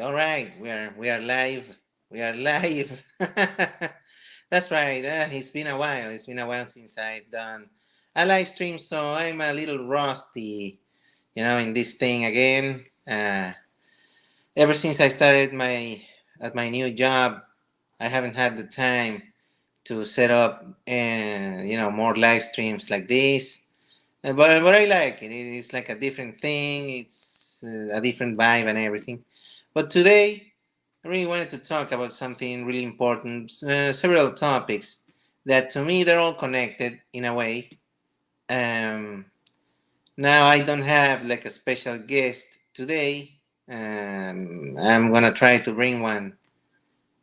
all right. We are live. We are live. That's right. It's been a while. It's been a while since I've done a live stream, so I'm a little rusty, in this thing again. Ever since I started my new job, I haven't had the time to set up and more live streams like this. But I like it. It's like a different thing. It's a different vibe and everything. But today, I really wanted to talk about something really important. Several topics that, to me, they're all connected in a way. Um, Now I don't have like a special guest today. I'm gonna try to bring one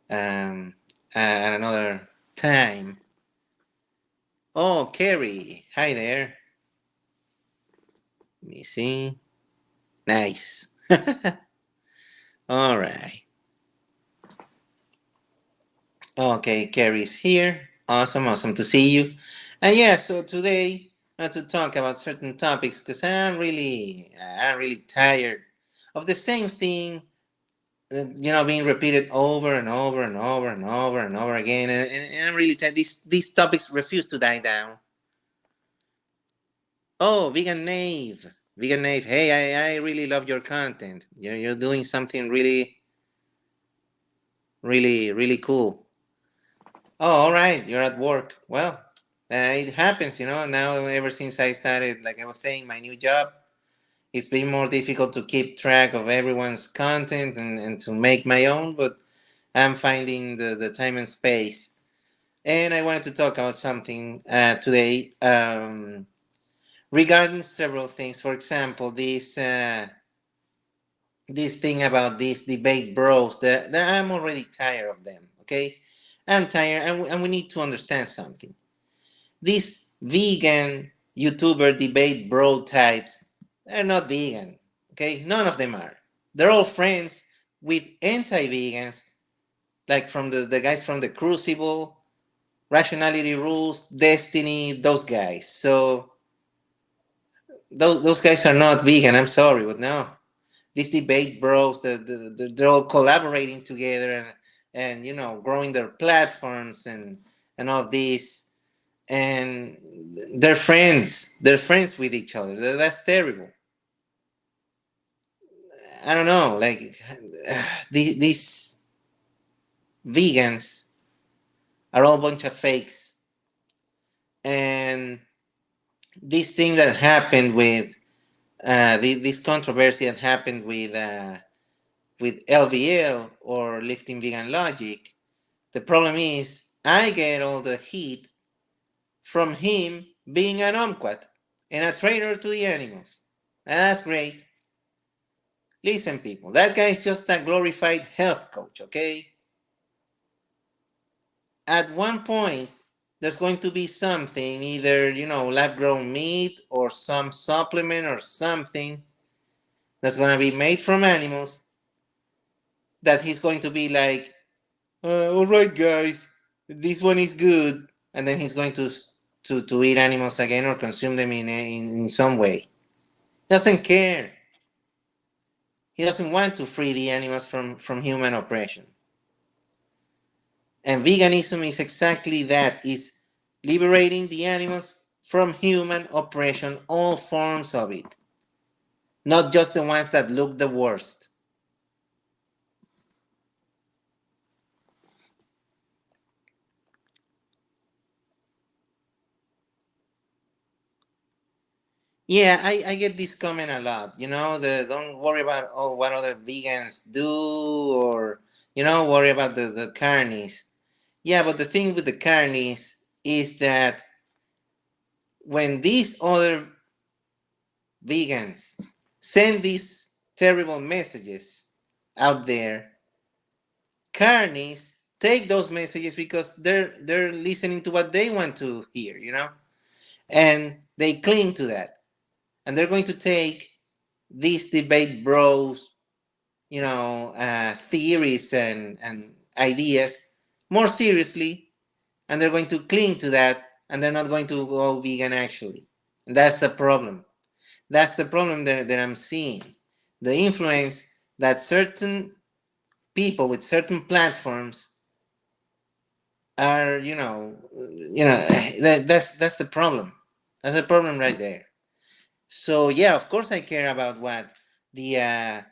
at another time. Oh, Carrie, hi there. Let me see. Nice. All right. Okay, Carrie's here. Awesome, awesome to see you. And yeah, so today I want to talk about certain topics because I'm really tired of the same thing, being repeated over and over and over and over and over again. And I'm really tired. These topics refuse to die down. Oh, vegan Nave, vegan Nave. Hey, I really love your content. You're doing something really, really, really cool. Oh, all right. You're at work. Well, it happens, Now, ever since I started, like I was saying, my new job, it's been more difficult to keep track of everyone's content and to make my own, but I'm finding the time and space. And I wanted to talk about something today regarding several things. For example, this thing about these debate bros, that I'm already tired of them, okay? I'm tired, and we need to understand something. These vegan YouTuber debate bro types, they're not vegan, okay? None of them are. They're all friends with anti-vegans, like from the guys from the Crucible, Rationality Rules, Destiny, those guys. So those guys are not vegan. I'm sorry, but no. These debate bros, they're all collaborating together and growing their platforms and all of this, and they're friends. They're friends with each other. That's terrible. I don't know, like these vegans are all a bunch of fakes, and this thing that happened with this controversy that happened with LVL, or lifting vegan logic. The problem is I get all the heat from him being an umquat and a traitor to the animals. That's great. Listen, people, that guy is just a glorified health coach, okay? At one point, there's going to be something, either, lab grown meat or some supplement or something that's going to be made from animals, that he's going to be like, all right, guys, this one is good. And then he's going to eat animals again or consume them in some way. Doesn't care. He doesn't want to free the animals from human oppression. And veganism is exactly that, is liberating the animals from human oppression, all forms of it, not just the ones that look the worst. Yeah, I get this comment a lot. Don't worry about what other vegans do, or worry about the carnies. Yeah, but the thing with the carnies is that when these other vegans send these terrible messages out there, carnies take those messages because they're listening to what they want to hear, and they cling to that. And they're going to take these debate bros, theories and ideas more seriously, and they're going to cling to that, and they're not going to go vegan actually. And that's the problem. That's the problem that I'm seeing. The influence that certain people with certain platforms are, that's the problem. That's the problem right there. So yeah, of course I care about what the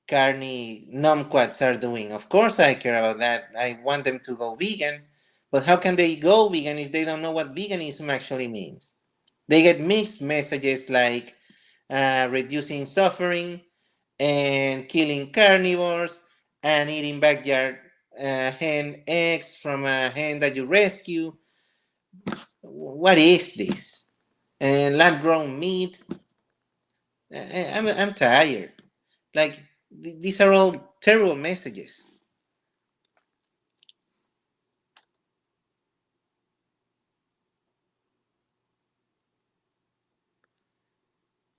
carny numquats are doing. Of course I care about that. I want them to go vegan, but how can they go vegan if they don't know what veganism actually means? They get mixed messages like reducing suffering and killing carnivores and eating backyard hen eggs from a hen that you rescue. What is this? And lab grown meat. I'm tired. Like, these are all terrible messages.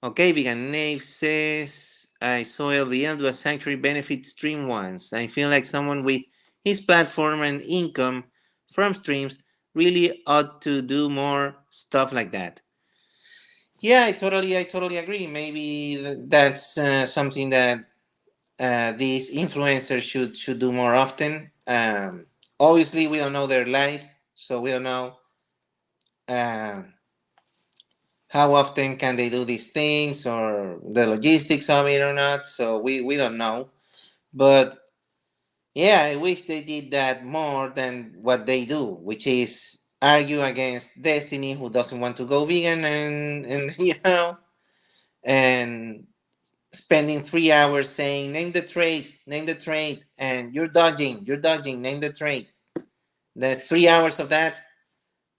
Okay, Vegan Nave says, I saw LVL do a sanctuary benefit stream once. I feel like someone with his platform and income from streams really ought to do more stuff like that. Yeah, I totally agree. Maybe that's something that these influencers should do more often. Obviously, we don't know their life, so we don't know uh, how often can they do these things or the logistics of it or not. So we don't know. But yeah, I wish they did that more than what they do, which is argue against Destiny, who doesn't want to go vegan, and and spending 3 hours saying name the trade, and you're dodging, name the trade. There's 3 hours of that.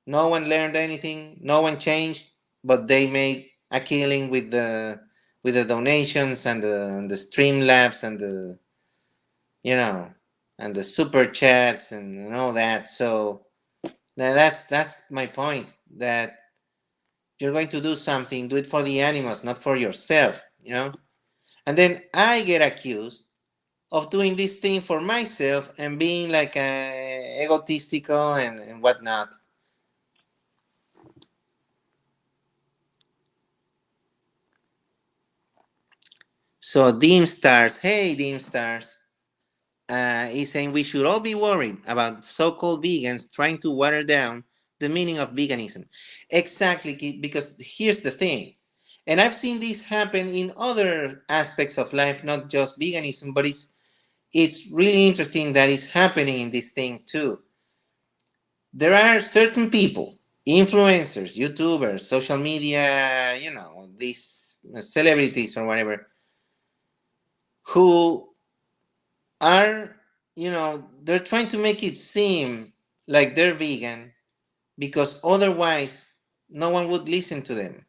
No one learned anything. No one changed, but they made a killing with the donations and the stream labs and the you know and the super chats and all that. So that's my point. That you're going to do something, do it for the animals, not for yourself. And then I get accused of doing this thing for myself and being like egotistical and whatnot. So Dim Stars, hey Dim Stars, is saying we should all be worried about so-called vegans trying to water down the meaning of veganism. Exactly, because here's the thing, and I've seen this happen in other aspects of life, not just veganism, but it's really interesting that it's happening in this thing too. There are certain people, influencers, YouTubers, social media, these celebrities or whatever, who are, they're trying to make it seem like they're vegan because otherwise no one would listen to them.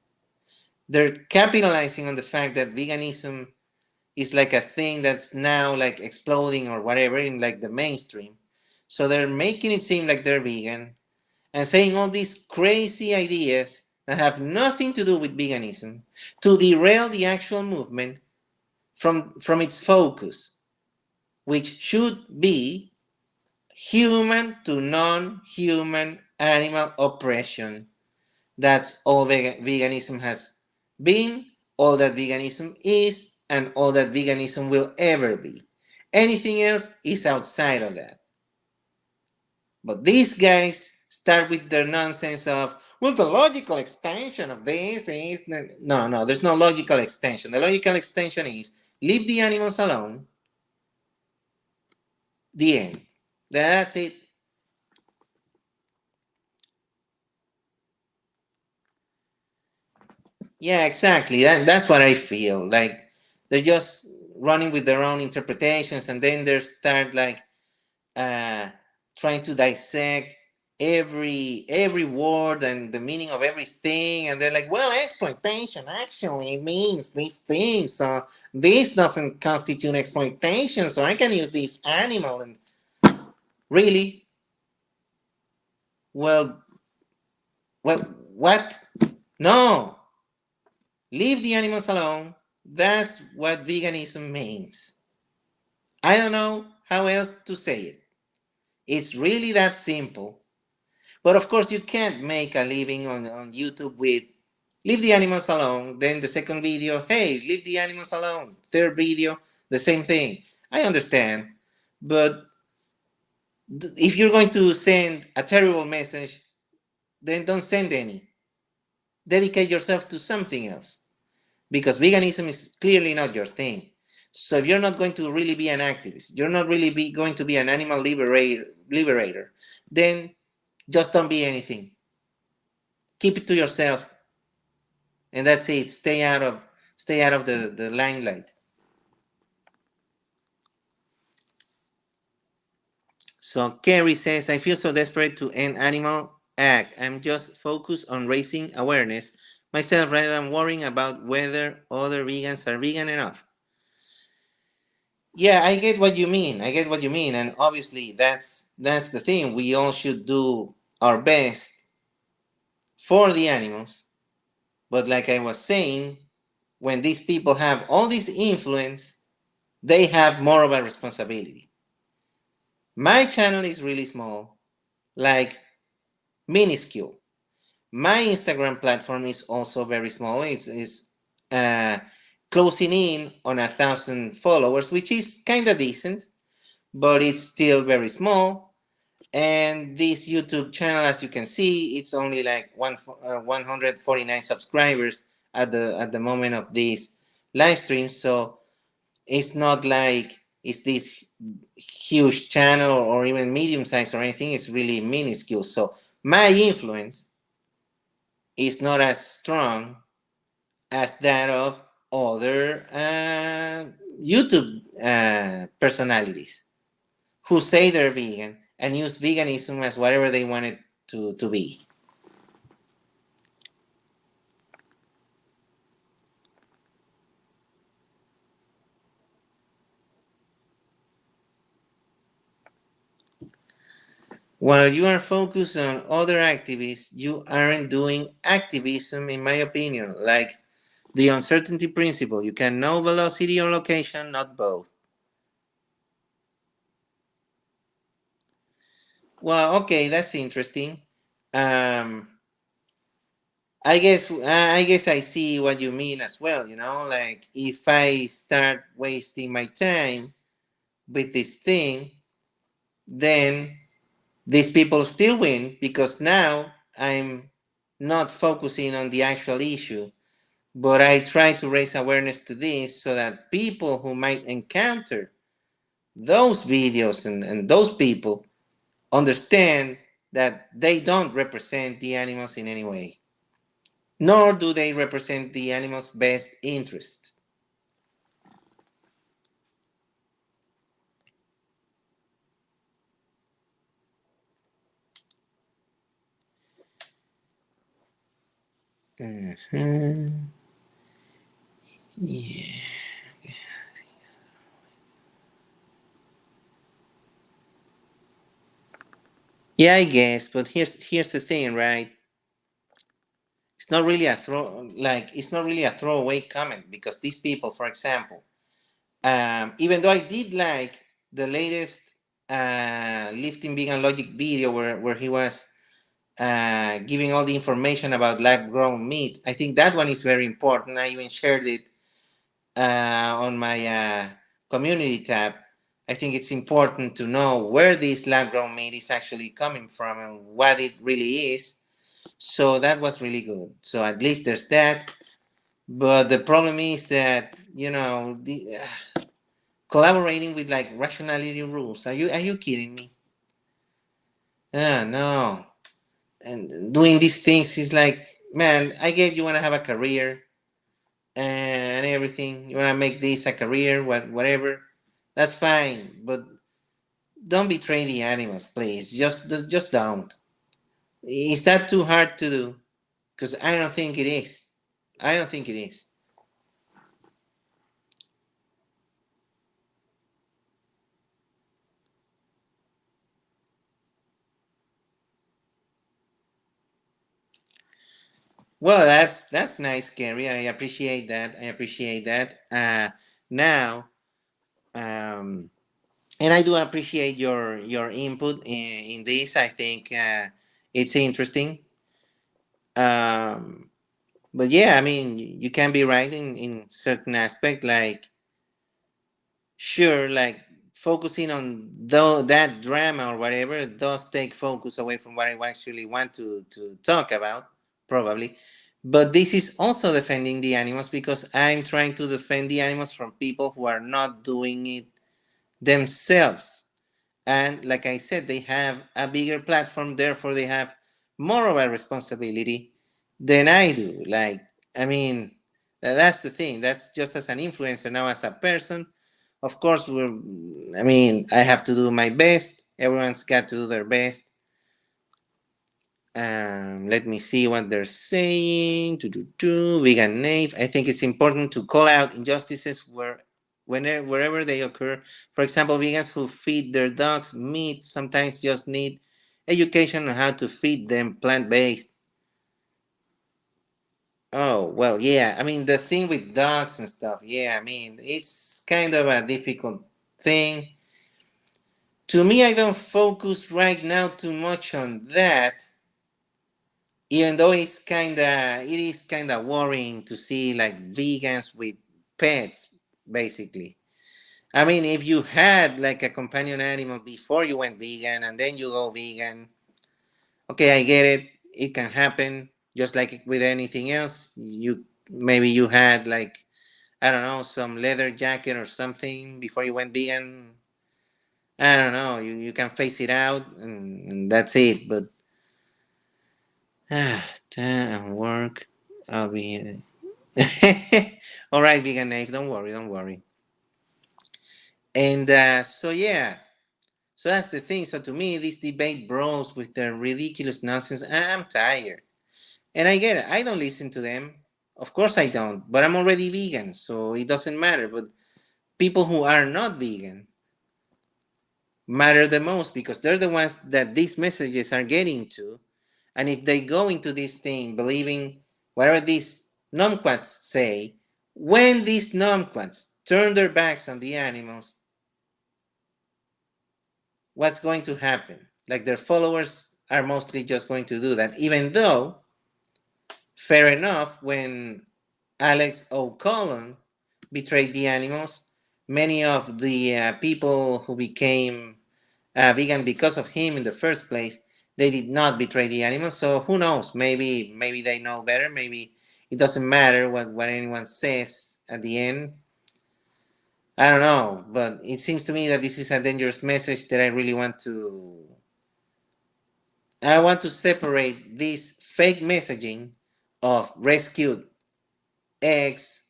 They're capitalizing on the fact that veganism is like a thing that's now like exploding or whatever in like the mainstream. So they're making it seem like they're vegan and saying all these crazy ideas that have nothing to do with veganism to derail the actual movement from its focus, which should be human to non-human animal oppression. That's all veganism has been, all that veganism is, and all that veganism will ever be. Anything else is outside of that. But these guys start with their nonsense of, well, the logical extension of this is. No, there's no logical extension. The logical extension is leave the animals alone. The end. That's it. Yeah, exactly. That's what I feel. Like they're just running with their own interpretations, and then they start like uh, trying to dissect every word and the meaning of everything, and they're like, well, exploitation actually means these things, so this doesn't constitute exploitation, so I can use this animal. And really, well, well, what? No, leave the animals alone. That's what veganism means. I don't know how else to say it. It's really that simple. But of course, you can't make a living on YouTube with leave the animals alone. Then the second video, hey, leave the animals alone. Third video, the same thing. I understand. But if you're going to send a terrible message, then don't send any. Dedicate yourself to something else, because veganism is clearly not your thing. So if you're not going to really be an activist, you're not really going to be an animal liberator, then just don't be anything. Keep it to yourself, and that's it. Stay out of the limelight. So Kerry says, I feel so desperate to end animal ag. I'm just focused on raising awareness myself rather than worrying about whether other vegans are vegan enough. Yeah, I get what you mean. I get what you mean, and obviously that's the thing. We all should do our best for the animals. But like I was saying, when these people have all this influence, they have more of a responsibility. My channel is really small, like minuscule. My Instagram platform is also very small. It's uh, closing in on 1,000 followers, which is kind of decent, but it's still very small. And this YouTube channel, as you can see, it's only like 149 subscribers at the moment of this live stream. So it's not like it's this huge channel or even medium size or anything. It's really minuscule. So my influence is not as strong as that of other YouTube personalities who say they're vegan and use veganism as whatever they want it to be. While you are focused on other activists, you aren't doing activism, in my opinion, like the uncertainty principle. You can know velocity or location, not both. Well, okay, that's interesting. Um, I guess I see what you mean as well. Like if I start wasting my time with this thing, then these people still win because now I'm not focusing on the actual issue, but I try to raise awareness to this so that people who might encounter those videos and those people understand that they don't represent the animals in any way, nor do they represent the animal's best interest. Mhm. Yeah. Yeah, I guess, but here's the thing, right? It's not really a throwaway comment because these people, for example, even though I did like the latest lifting vegan logic video where he was giving all the information about lab grown meat, I think that one is very important. I even shared it on my community tab. I think it's important to know where this lab grown meat is actually coming from and what it really is. So that was really good. So at least there's that. But the problem is that collaborating with like rationality rules. Are you kidding me? Ah, no. And doing these things is like, man, I get you want to have a career and everything. You want to make this a career, whatever. That's fine, but don't betray the animals, please. Just don't. Is that too hard to do? Because I don't think it is. I don't think it is. Well, that's nice, Gary. I appreciate that. I appreciate that. Now, um, and I do appreciate your input in this. I think it's interesting. Um, but yeah, I mean, you can be right in certain aspect. Like, sure, like focusing on though that drama or whatever does take focus away from what I actually want to talk about, probably. But this is also defending the animals because I'm trying to defend the animals from people who are not doing it themselves. And like I said, they have a bigger platform, therefore they have more of a responsibility than I do. Like, I mean, that's the thing. That's just as an influencer. Now as a person, of course, I mean, I have to do my best. Everyone's got to do their best. Let me see what they're saying. Vegan Nave. I think it's important to call out injustices wherever they occur. For example, vegans who feed their dogs meat sometimes just need education on how to feed them plant-based. Oh, well, yeah. I mean, the thing with dogs and stuff, yeah, I mean, it's kind of a difficult thing. To me, I don't focus right now too much on that, even though it is kinda worrying to see like vegans with pets, basically. I mean, if you had like a companion animal before you went vegan and then you go vegan, okay, I get it. It can happen. Just like with anything else, maybe you had like, I don't know, some leather jacket or something before you went vegan. I don't know. You can face it out and that's it. But time work. I'll be. All right, vegan Nave. Don't worry. Don't worry. And so yeah. So that's the thing. So to me, this debate bros with their ridiculous nonsense. I'm tired. And I get it. I don't listen to them. Of course I don't. But I'm already vegan, so it doesn't matter. But people who are not vegan matter the most because they're the ones that these messages are getting to. And if they go into this thing believing whatever these numquats say, when these numquats turn their backs on the animals, what's going to happen? Like their followers are mostly just going to do that, even though, fair enough, when Alex O'Cullen betrayed the animals, many of the people who became vegan because of him in the first place, they did not betray the animals. So who knows? Maybe they know better. Maybe it doesn't matter what anyone says at the end. I don't know, but it seems to me that this is a dangerous message that I want to separate this fake messaging of rescued eggs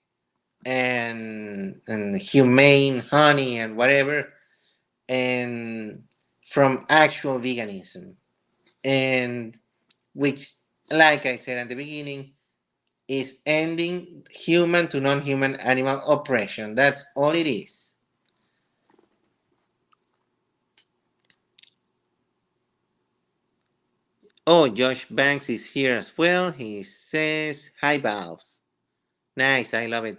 and humane honey and whatever and from actual veganism, and which, like I said at the beginning, is ending human to non-human animal oppression. That's all it is. Oh, Josh Banks is here as well. He says, "Hi, Valves." Nice, I love it.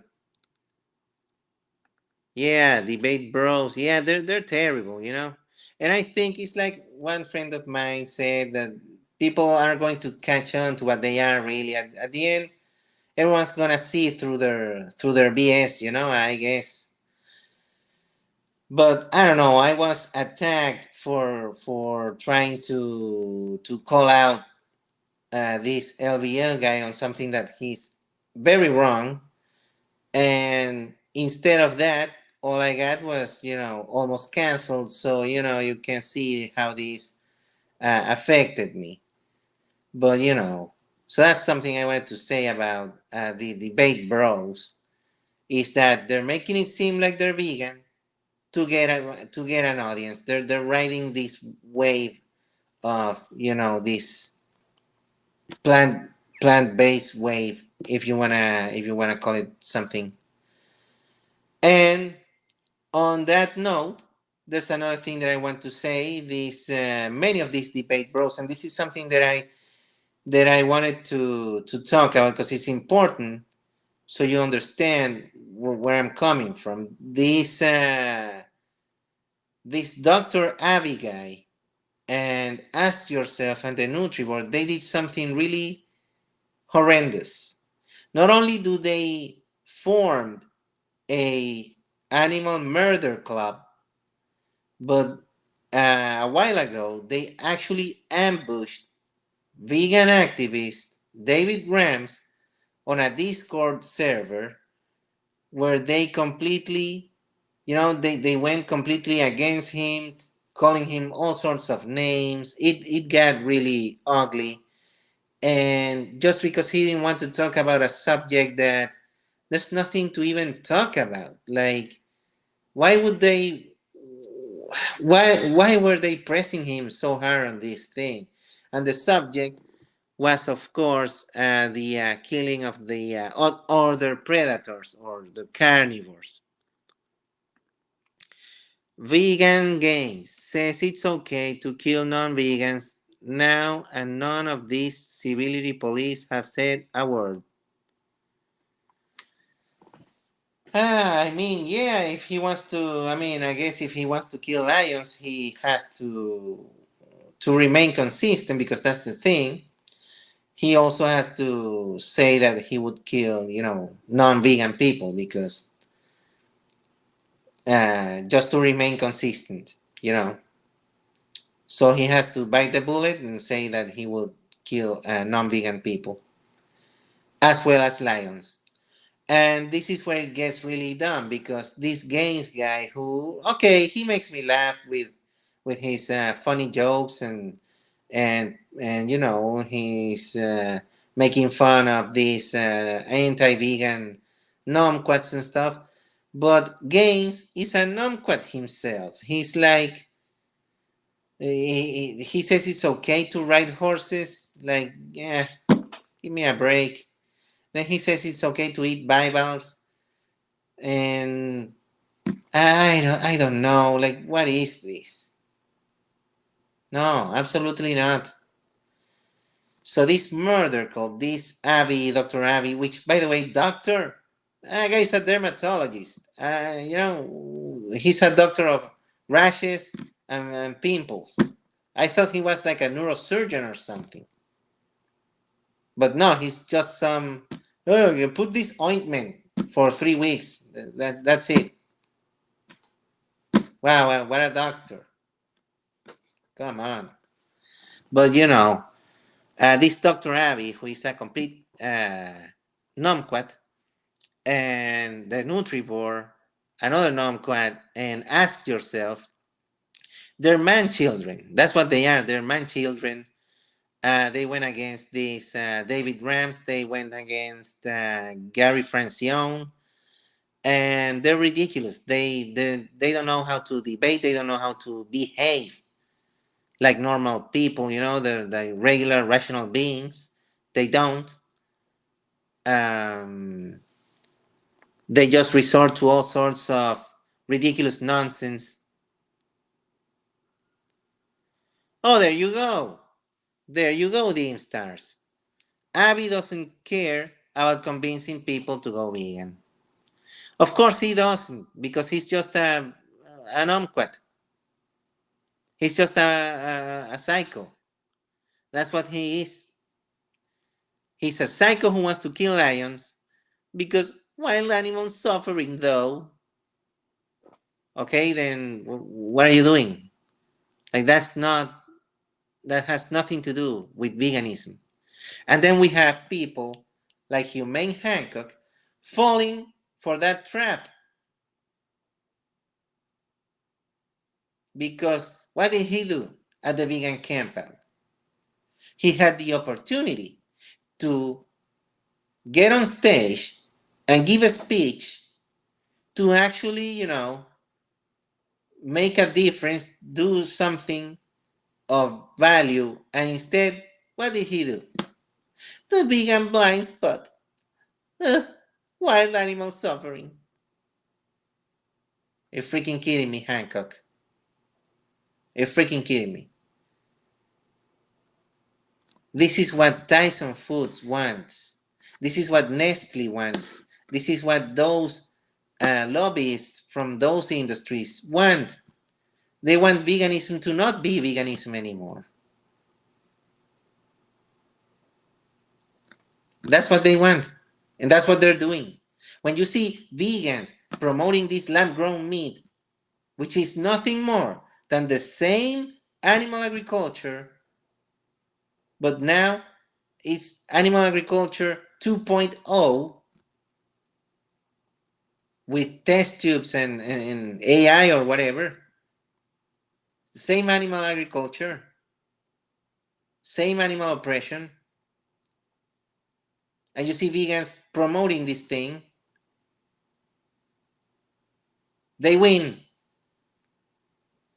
Yeah, debate bros. Yeah, they're terrible, you know. And I think it's like one friend of mine said that people are going to catch on to what they are really. At the end, everyone's gonna see through their BS, you know. I guess. But I don't know. I was attacked for trying to call out this LVL guy on something that he's very wrong. And instead of that, all I got was, almost canceled. So, you can see how this affected me. But, so that's something I wanted to say about the debate bros is that they're making it seem like they're vegan to get an audience. They're riding this wave of, this plant plant-based wave, if you wanna call it something. And on that note, there's another thing that I want to say. These many of these debate bros, and this is something that I wanted to talk about because it's important, so you understand where I'm coming from. This Dr. Avi guy and Ask Yourself and the NutriBoard, they did something really horrendous. Not only do they formed a animal murder club, But a while ago, they actually ambushed vegan activist David Rams on a Discord server where they completely, they went completely against him, calling him all sorts of names. It got really ugly. And just because he didn't want to talk about a subject that there's nothing to even talk about. Like, why would they why were they pressing him so hard on this thing? And the subject was, of course, the killing of the other predators or the carnivores. Vegan Games says it's okay to kill non-vegans now, and none of these civility police have said a word. I mean, yeah, if he wants to, I mean, I guess if he wants to kill lions, he has to remain consistent, because that's the thing. He also has to say that he would kill, non-vegan people, because just to remain consistent. So he has to bite the bullet and say that he would kill non-vegan people as well as lions. And this is where it gets really dumb, because this Gaines guy, who, okay, he makes me laugh with his funny jokes, and he's making fun of these anti-vegan nomquats and stuff. But Gaines is a nomquat himself. He's like, he says it's okay to ride horses. Like, yeah, give me a break. Then he says it's okay to eat Bibles, and I don't know. Like, what is this? No, absolutely not. So this murder called this Abby, Dr. Abby, which, by the way, doctor, guy's a dermatologist. He's a doctor of rashes and pimples. I thought he was like a neurosurgeon or something. But no, he's just some. Oh, you put this ointment for 3 weeks. That's it. Wow, what a doctor. Come on. But this Dr. Abby, who is a complete numquat, and the Nutribor, another numquat, and ask yourself, they're man children. That's what they are. They're man children. They went against this David Rams. They went against Gary Francione, and they're ridiculous. They don't know how to debate. They don't know how to behave like normal people. The regular rational beings. They don't. Um, they just resort to all sorts of ridiculous nonsense. Oh, there you go. There you go, Dean Stars. Abby doesn't care about convincing people to go vegan. Of course he doesn't, because he's just an umquat. He's just a psycho. That's what he is. He's a psycho who wants to kill lions, because wild animals suffering, though. Okay, then what are you doing? Like, that has nothing to do with veganism. And then we have people like Humane Hancock falling for that trap. Because what did he do at the vegan campout? He had the opportunity to get on stage and give a speech to actually, make a difference, do something of value, and instead, what did he do? The vegan blind spot. Wild animal suffering. You're freaking kidding me, Hancock. You're freaking kidding me. This is what Tyson Foods wants. This is what Nestle wants. This is what those lobbyists from those industries want. They want veganism to not be veganism anymore. That's what they want. And that's what they're doing. When you see vegans promoting this lab grown meat, which is nothing more than the same animal agriculture, but now it's animal agriculture 2.0 with test tubes and AI or whatever. Same animal agriculture, same animal oppression, and you see vegans promoting this thing. They win.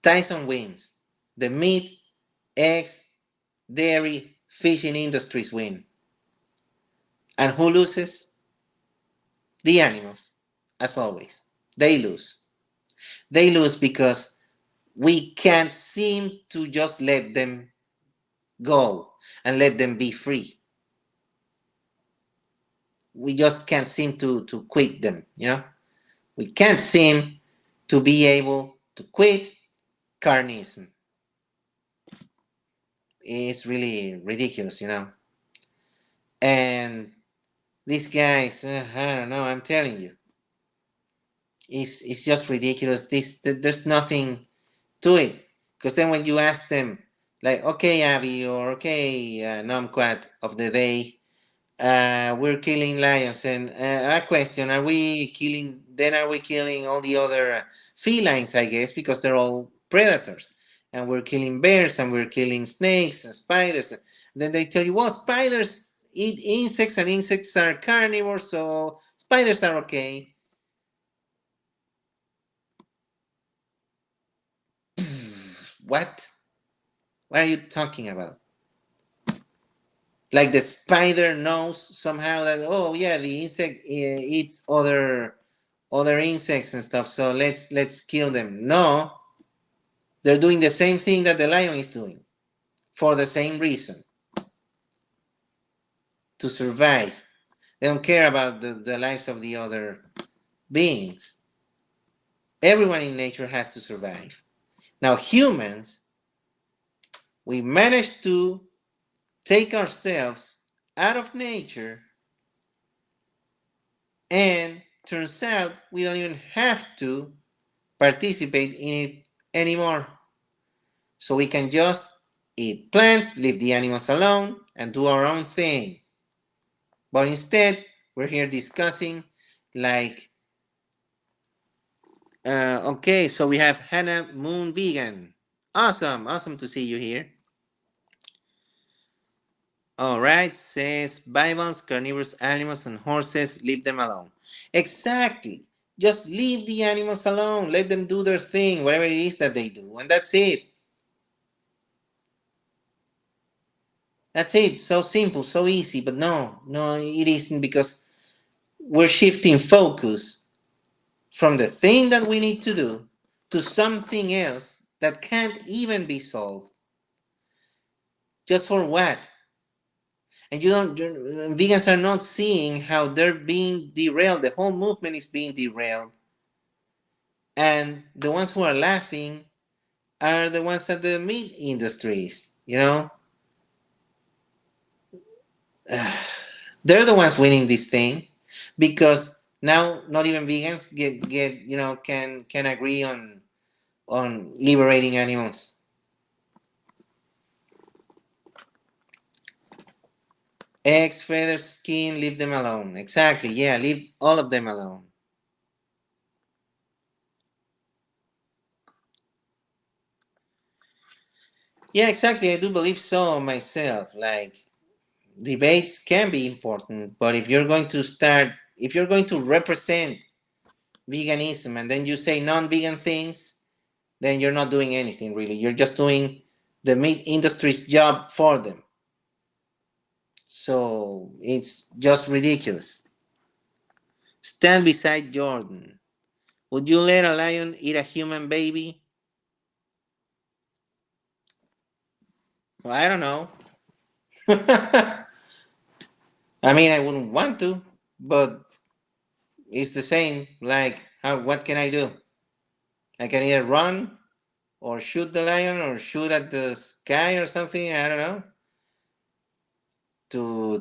Tyson wins. The meat, eggs, dairy, fishing industries win. And who loses? The animals, as always. They lose. They lose because we can't seem to just let them go and let them be free. We just can't seem to quit them, you know? We can't seem to be able to quit carnism. It's really ridiculous, you know? And these guys, I don't know, I'm telling you, it's just ridiculous. There's nothing to it. Because then when you ask them, like, okay, Abby, or okay, Nomquat of the day, we're killing lions. And a question, are we killing all the other felines, I guess, because they're all predators. And we're killing bears and we're killing snakes and spiders. And then they tell you, well, spiders eat insects and insects are carnivores, so spiders are okay. What? What are you talking about? Like the spider knows somehow that, oh yeah, the insect eats other insects and stuff, so let's kill them. No, they're doing the same thing that the lion is doing for the same reason, to survive. They don't care about the lives of the other beings. Everyone in nature has to survive. Now humans, we managed to take ourselves out of nature, and turns out we don't even have to participate in it anymore. So we can just eat plants, leave the animals alone, and do our own thing. But instead, we're here discussing, like, okay, so we have Hannah Moon Vegan. Awesome to see you here. All right, says Bibles, carnivorous animals, and horses, leave them alone. Exactly. Just leave the animals alone. Let them do their thing, whatever it is that they do, and that's it. That's it. So simple, so easy. But no, it isn't, because we're shifting focus from the thing that we need to do to something else that can't even be solved. Just for what? And vegans are not seeing how they're being derailed. The whole movement is being derailed. And the ones who are laughing are the ones at the meat industries, you know? They're the ones winning this thing, because now not even vegans can agree on liberating animals. Eggs, feathers, skin, leave them alone. Exactly, yeah, leave all of them alone. Yeah, exactly, I do believe so myself. Like, debates can be important, but if you're going to represent veganism and then you say non-vegan things, then you're not doing anything really. You're just doing the meat industry's job for them. So it's just ridiculous. Stand beside Jordan. Would you let a lion eat a human baby? Well, I don't know. I mean, I wouldn't want to, but it's the same. Like, what can I do? I can either run or shoot the lion or shoot at the sky or something. I don't know. To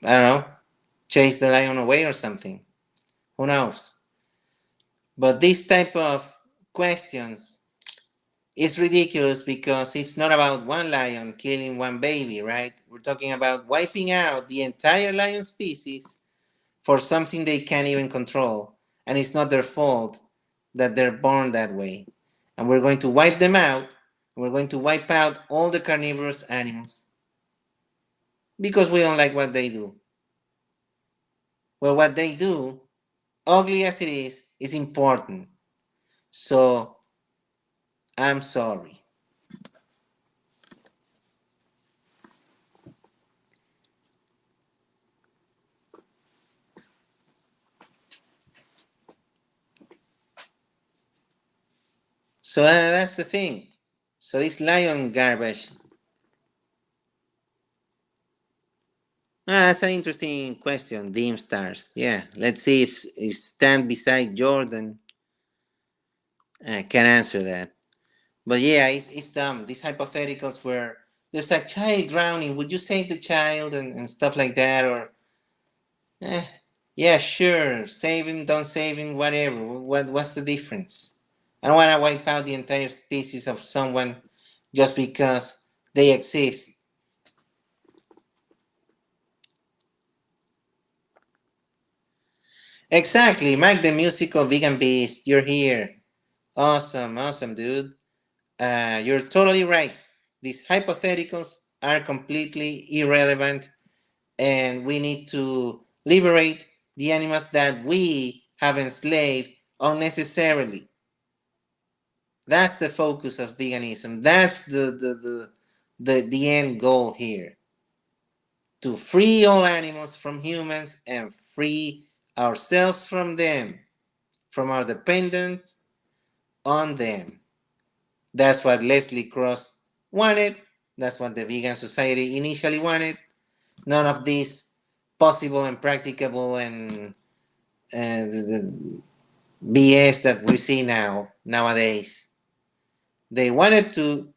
I don't know, chase the lion away or something. Who knows? But these type of questions, It's ridiculous because it's not about one lion killing one baby, right? We're talking about wiping out the entire lion species for something they can't even control. And it's not their fault that they're born that way. And we're going to wipe them out. We're going to wipe out all the carnivorous animals because we don't like what they do. Well, what they do, ugly as it is important. So I'm sorry. So that's the thing. So this lion garbage. That's an interesting question, Dim Stars. Yeah, let's see if stand beside Jordan can answer that. But yeah, it's dumb. These hypotheticals where there's a child drowning, would you save the child and stuff like that? Or, eh, yeah, sure, save him, don't save him, whatever. What's the difference? I don't want to wipe out the entire species of someone just because they exist. Exactly, Mike the musical vegan beast, you're here. Awesome, awesome, dude. You're totally right. These hypotheticals are completely irrelevant, and we need to liberate the animals that we have enslaved unnecessarily. That's the focus of veganism. That's the end goal here. To free all animals from humans and free ourselves from them, from our dependence on them. That's what Leslie Cross wanted. That's what the vegan society initially wanted. None of this possible and practicable and the BS that we see nowadays. They wanted to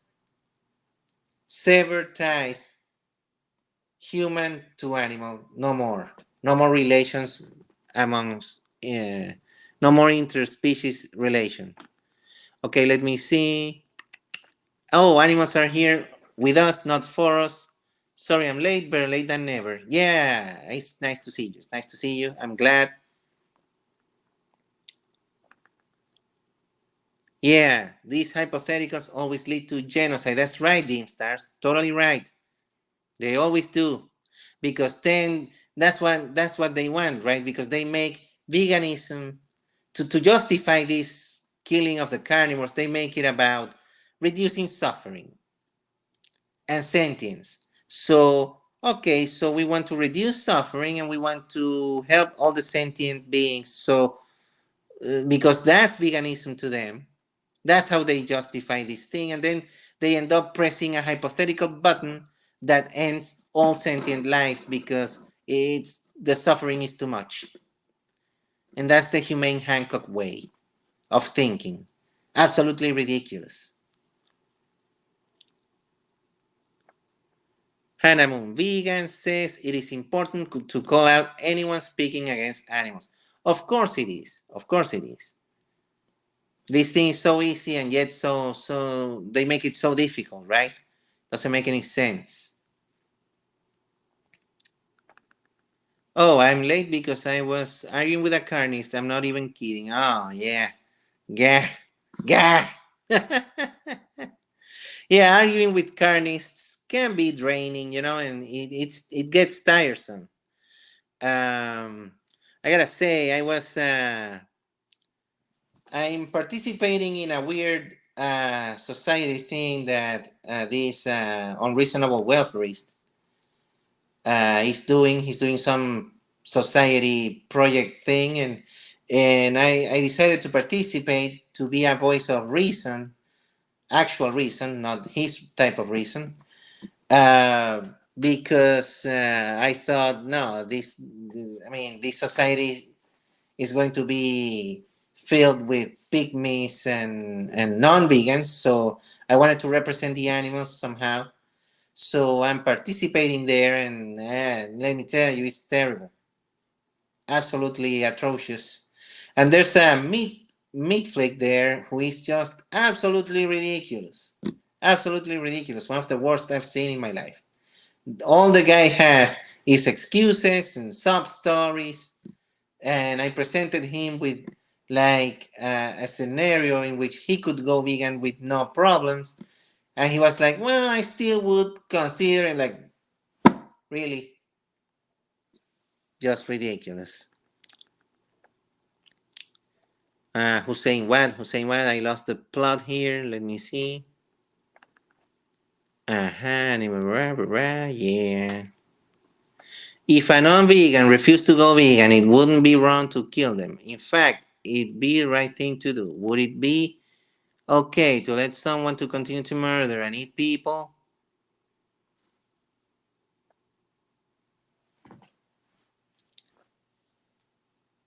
sever ties human to animal. No more. No more relations amongst. No more interspecies relation. Okay, let me see. Oh, animals are here with us, not for us. Sorry, I'm late. Better late than never. Yeah, it's nice to see you. It's nice to see you. I'm glad. Yeah, these hypotheticals always lead to genocide. That's right, Dim Stars. Totally right. They always do. Because then that's what they want, right? Because they make veganism to justify this killing of the carnivores, they make it about reducing suffering and sentience. So, okay, so we want to reduce suffering and we want to help all the sentient beings. So, because that's veganism to them, that's how they justify this thing. And then they end up pressing a hypothetical button that ends all sentient life because it's the suffering is too much. And that's the humane Hancock way of thinking. Absolutely ridiculous. Hannah Moon Vegan says it is important to call out anyone speaking against animals. Of course it is. Of course it is. This thing is so easy and yet so they make it so difficult, right? Doesn't make any sense. Oh, I'm late because I was arguing with a carnist. I'm not even kidding. Oh yeah. Yeah. Yeah. Yeah, arguing with carnists can be draining, and it gets tiresome. I gotta say, I'm participating in a weird society thing that this unreasonable welfarist is doing. He's doing some society project thing, and I decided to participate to be a voice of reason, actual reason, not his type of reason, uh, because I thought, no, this society is going to be filled with pygmies and non-vegans. So I wanted to represent the animals somehow. So I'm participating there, and let me tell you, it's terrible, absolutely atrocious. And there's a meat meat flick there who is just absolutely ridiculous. Absolutely ridiculous. One of the worst I've seen in my life. All the guy has is excuses and sub stories. And I presented him with like a scenario in which he could go vegan with no problems. And he was like, well, I still would consider it, like, really, just ridiculous. Who's saying what? Who's saying what? I lost the plot here. Let me see. Yeah. If a non-vegan refused to go vegan, it wouldn't be wrong to kill them. In fact, it'd be the right thing to do. Would it be okay to let someone to continue to murder and eat people?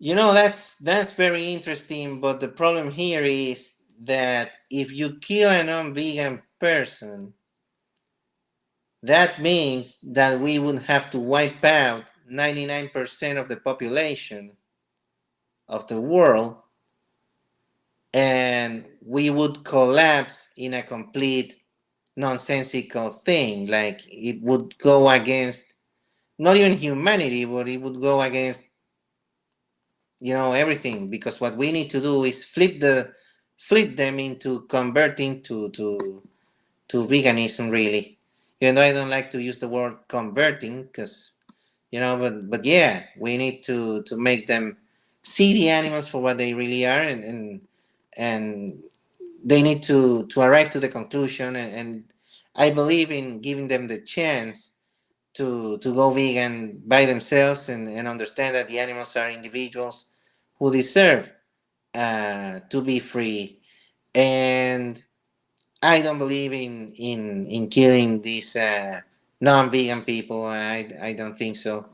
That's very interesting, but the problem here is that if you kill a non-vegan person, that means that we would have to wipe out 99% of the population of the world, and we would collapse in a complete nonsensical thing. Like, it would go against not even humanity, but it would go against everything, because what we need to do is flip them into converting to veganism, really. Even though I don't like to use the word converting, because but yeah, we need to make them see the animals for what they really are, and they need to arrive to the conclusion, and I believe in giving them the chance to go vegan by themselves, and understand that the animals are individuals who deserve to be free. And I don't believe in killing these non-vegan people. I don't think so.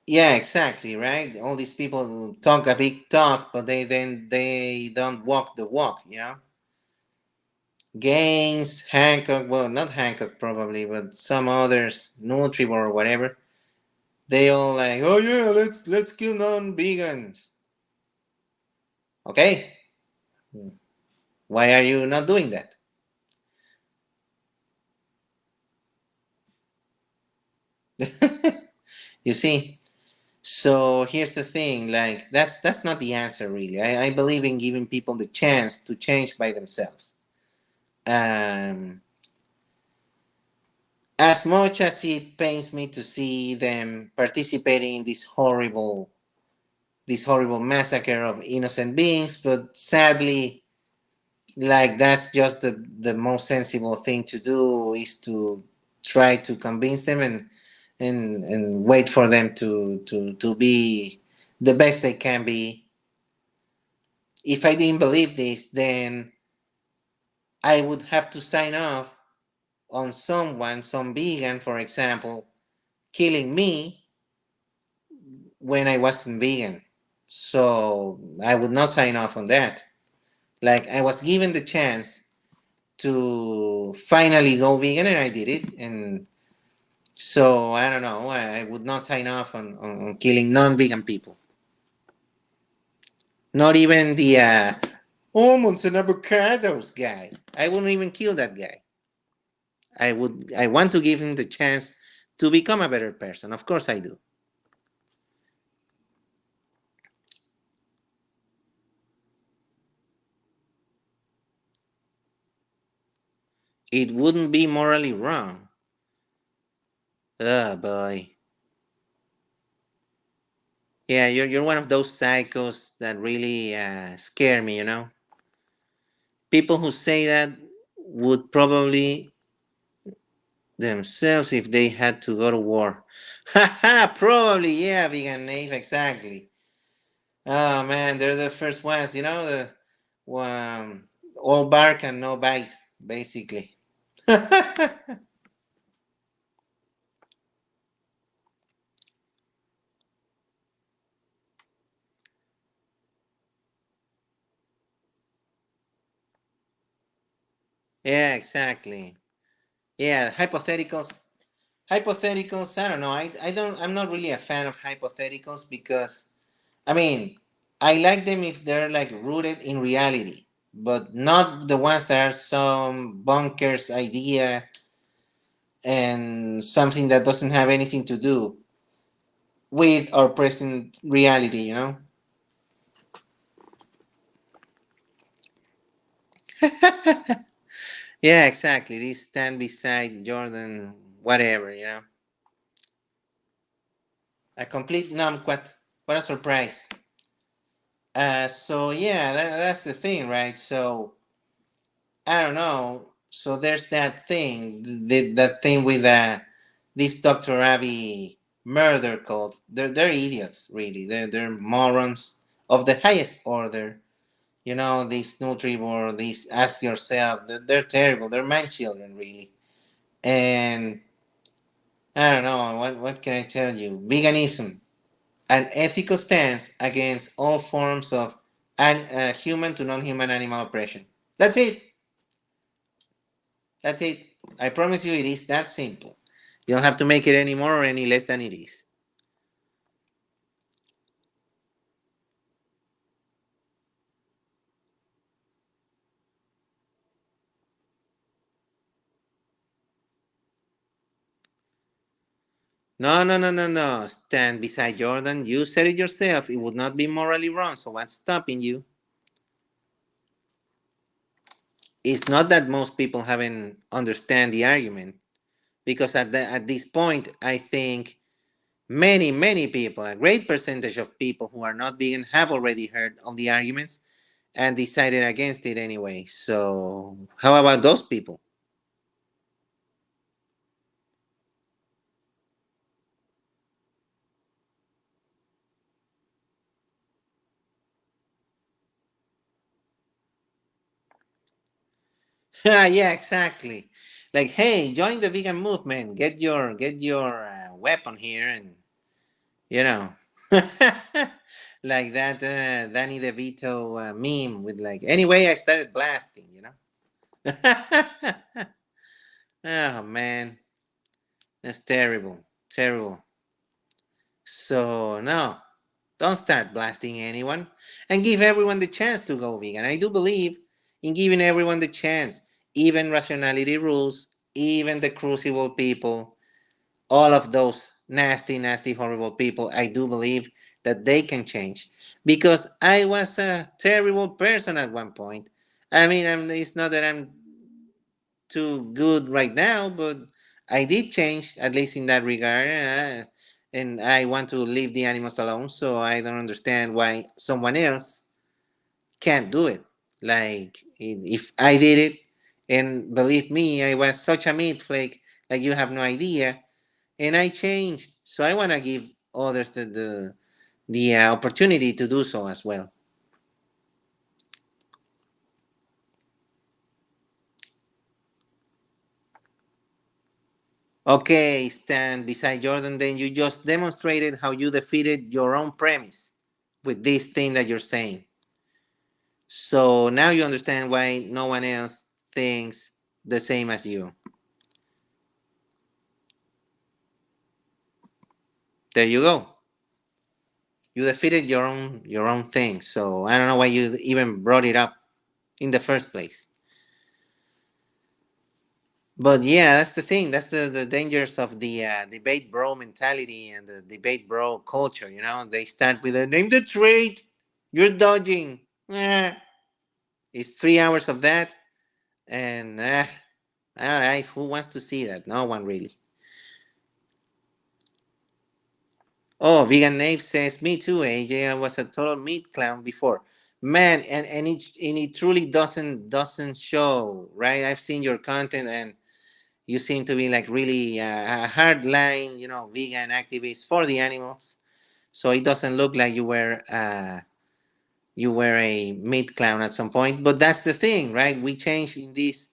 Yeah, exactly, right. All these people talk a big talk, but they don't walk the walk. Gaines, Hancock, well, not Hancock probably, but some others, Nutribor or whatever. They all like, oh yeah, let's kill non-vegans. Okay, why are you not doing that? You see. So here's the thing, like, that's not the answer, really. I believe in giving people the chance to change by themselves. Um, as much as it pains me to see them participating in this horrible massacre of innocent beings, but sadly, like, that's just the most sensible thing to do, is to try to convince them, and wait for them to be the best they can be. If I didn't believe this, then I would have to sign off on someone, some vegan, for example, killing me when I wasn't vegan. So I would not sign off on that. Like, I was given the chance to finally go vegan, and I did it. And so I don't know. I would not sign off on killing non-vegan people. Not even the almonds and avocados guy. I wouldn't even kill that guy. I want to give him the chance to become a better person. Of course I do. It wouldn't be morally wrong. Oh boy. Yeah, you're one of those psychos that really scare me. People who say that would probably themselves if they had to go to war. Haha, probably, yeah, vegan naive, exactly. Oh man, they're the first ones, the all bark and no bite, basically. Yeah, exactly. Yeah, hypotheticals. Hypotheticals. I don't know. I don't. I'm not really a fan of hypotheticals because I mean, I like them if they're like rooted in reality, but not the ones that are some bonkers idea and something that doesn't have anything to do with our present reality. Yeah, exactly. This stand beside Jordan, whatever. A complete numquat. What a surprise. So yeah, that's the thing, right? So I don't know. So there's that thing, that thing with this Dr. Abbey murder cult. They're idiots, really. They're morons of the highest order. These Nutribor, these Ask Yourself. They're terrible. They're man children, really. And I don't know. What can I tell you? Veganism, an ethical stance against all forms of human to non-human animal oppression. That's it. That's it. I promise you, it is that simple. You don't have to make it any more or any less than it is. No, no, no, no, no. Stand beside Jordan. You said it yourself. It would not be morally wrong. So what's stopping you? It's not that most people haven't understand the argument, because at this point, I think many people, a great percentage of people who are not vegan, have already heard of the arguments and decided against it anyway. So how about those people? Yeah, exactly. Like, hey, join the vegan movement. Get your weapon here, and you know, like that Danny DeVito meme with like. Anyway, I started blasting. Oh man, that's terrible, terrible. So no, don't start blasting anyone, and give everyone the chance to go vegan. I do believe in giving everyone the chance, even rationality rules, even the crucible people, all of those nasty, nasty, horrible people. I do believe that they can change, because I was a terrible person at one point. I mean, it's not that I'm too good right now, but I did change, at least in that regard. And I want to leave the animals alone, so I don't understand why someone else can't do it. Like, if I did it, and believe me, I was such a meat flake, like you have no idea, and I changed. So I want to give others the opportunity to do so as well. Okay, stand beside Jordan. Then you just demonstrated how you defeated your own premise with this thing that you're saying. So now you understand why no one else thinks the same as you. There you go. You defeated your own thing. So I don't know why you even brought it up in the first place. But yeah, that's the thing. That's the dangers of the debate bro mentality and the debate bro culture. They start with a name the trait. You're dodging. It's 3 hours of that, and who wants to see that? No one really. Oh, vegan Nave says me too. AJ, I was a total meat clown before. Man, and it truly doesn't show, right? I've seen your content, and you seem to be like really a hardline, vegan activist for the animals. So it doesn't look like you were a meat clown at some point. But that's the thing, right? We changed in this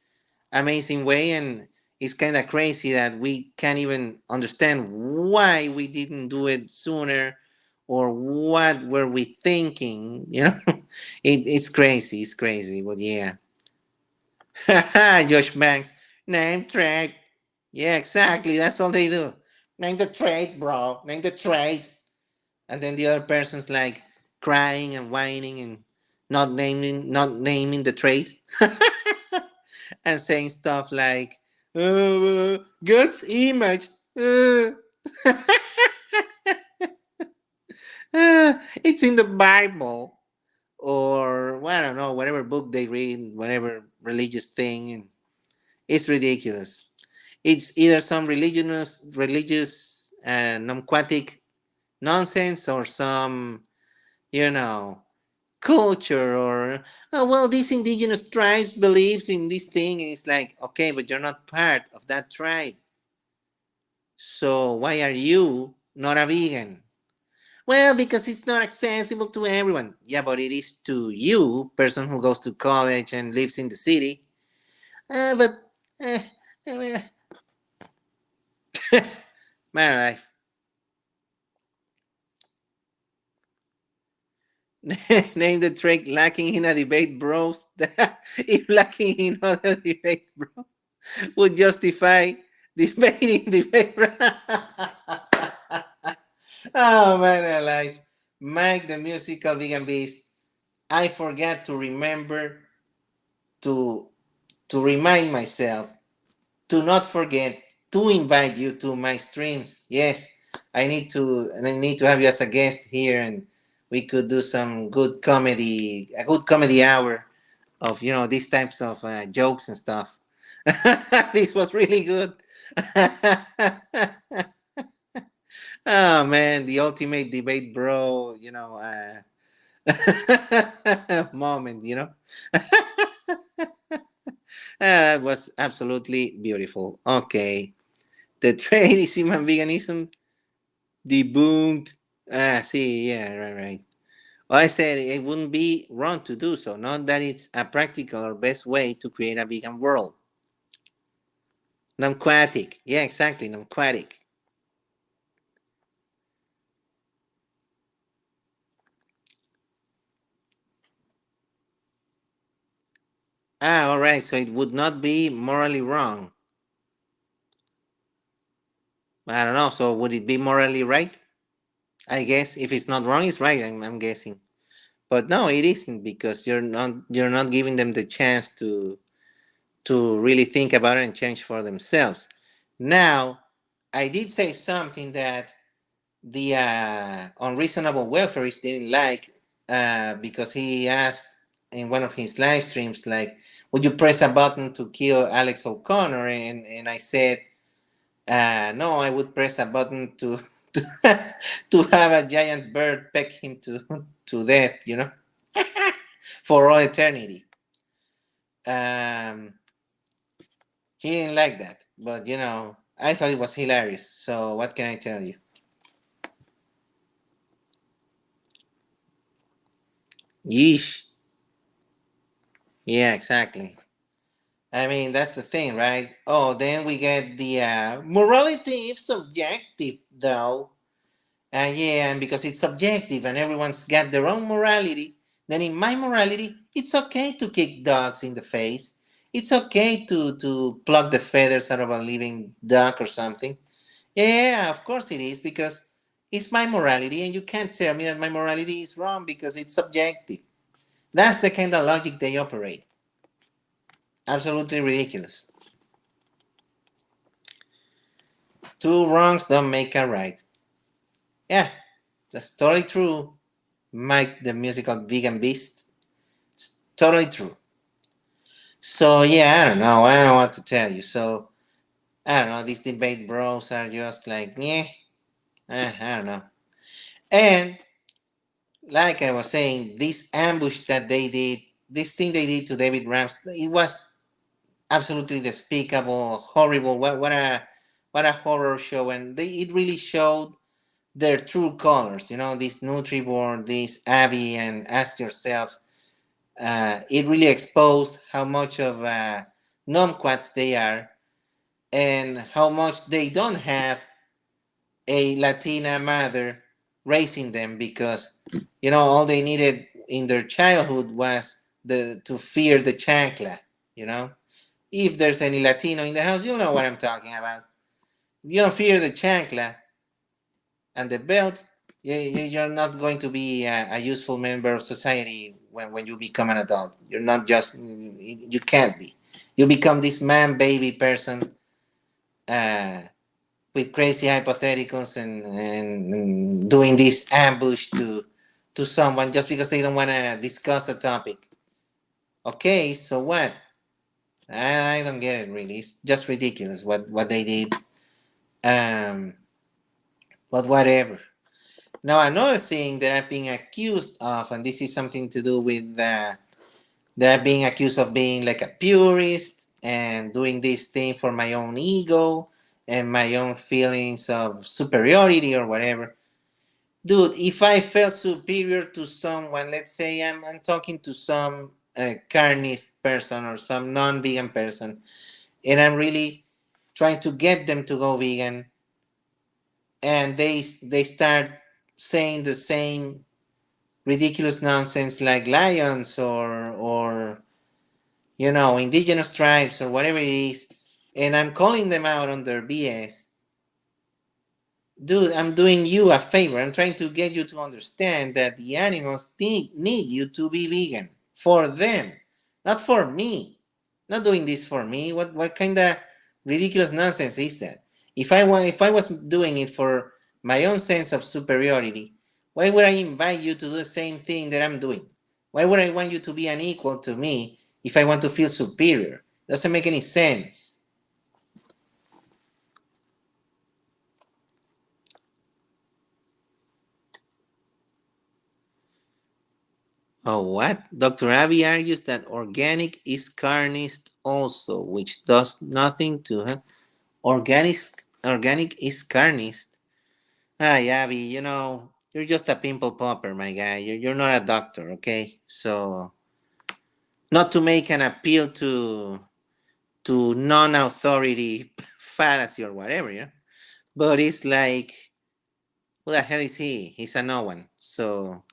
amazing way, and it's kind of crazy that we can't even understand why we didn't do it sooner, or what were we thinking. It's crazy, but yeah. Josh Banks, name trade. Yeah, exactly. That's all they do. Name the trade, bro. Name the trade. And then the other person's like crying and whining and not naming the trade and saying stuff like God's image. Uh, it's in the Bible, or well, I don't know, whatever book they read, whatever religious thing, and it's ridiculous. It's either some religious nomquatic nonsense or some, you know, culture or oh well, these indigenous tribes believes in this thing, and it's like okay, but you're not part of that tribe, so why are you not a vegan? Well, because it's not accessible to everyone. Yeah, but it is to you, person who goes to college and lives in the city. But uh, uh, my life. Name the trick lacking in a debate, bros. If lacking in other debate, bro, would justify debating debate. Oh man, alive. Mike the musical vegan beast. I forgot to remember to remind myself to not forget to invite you to my streams. Yes, I need to have you as a guest here, and we could do some good comedy, a good comedy hour of these types of jokes and stuff. This was really good. Oh man, the ultimate debate, bro. Moment. That was absolutely beautiful. Okay, the trade is human veganism debunked. See, yeah, right, right. Well, I said it wouldn't be wrong to do so. Not that it's a practical or best way to create a vegan world. Nomquatic. Yeah, exactly. Nomquatic. All right. So it would not be morally wrong. I don't know. So would it be morally right? I guess if it's not wrong, it's right. I'm guessing. But no, it isn't because you're not giving them the chance to really think about it and change for themselves. Now, I did say something that the unreasonable welfarist didn't like because he asked in one of his live streams, like, would you press a button to kill Alex O'Connor? And I said, no, I would press a button to to have a giant bird peck him to death, for all eternity. Um, he didn't like that, but I thought it was hilarious. So what can I tell you? Yeesh. Yeah, exactly. I mean, that's the thing, right? Oh, then we get the morality is subjective, though. Yeah, and because it's subjective and everyone's got their own morality, then in my morality, it's okay to kick dogs in the face. It's okay to pluck the feathers out of a living duck or something. Yeah, of course it is, because it's my morality, and you can't tell me that my morality is wrong because it's subjective. That's the kind of logic they operate. Absolutely ridiculous. Two wrongs don't make a right. Yeah, that's totally true. Mike, the musical vegan beast. It's totally true. So yeah, I don't know. I don't know what to tell you. So I don't know. These debate bros are just like, yeah, I don't know. And like I was saying, this ambush that they did, this thing they did to David Rams, it was absolutely despicable, horrible. What a horror show, and it really showed their true colors. This Nutribor, this Abby, and Ask Yourself. It really exposed how much of numquats they are, and how much they don't have a Latina mother raising them, because all they needed in their childhood was the to fear the chancla. You know, If there's any Latino in the house, you'll know what I'm talking about. You don't fear the chancla and the belt, you're not going to be a useful member of society when you become an adult. You're not just, you can't be. You become this man baby person uh, with crazy hypotheticals and doing this ambush to someone just because they don't want to discuss a topic. Okay, so what? I don't get it really. It's just ridiculous what they did. Um, but whatever. Now, another thing that I've been accused of, and this is something to do with that I've been accused of being like a purist and doing this thing for my own ego and my own feelings of superiority or whatever. Dude, if I felt superior to someone, let's say I'm talking to some carnist person or some non vegan person, and I'm really trying to get them to go vegan, and they start saying the same ridiculous nonsense like lions or indigenous tribes or whatever it is, and I'm calling them out on their BS. Dude, I'm doing you a favor. I'm trying to get you to understand that the animals need you to be vegan for them, not for me. Not doing this for me. What kind of ridiculous nonsense is that? If I was doing it for my own sense of superiority, why would I invite you to do the same thing that I'm doing? Why would I want you to be an equal to me if I want to feel superior? Doesn't make any sense. Oh, what? Dr. Avi argues that organic is carnist also, which does nothing to her. Organic is carnist. Hi, Avi, you're just a pimple popper, my guy. You're not a doctor, okay? So, not to make an appeal to non-authority fallacy or whatever, but it's like, who the hell is he? He's a no one. So,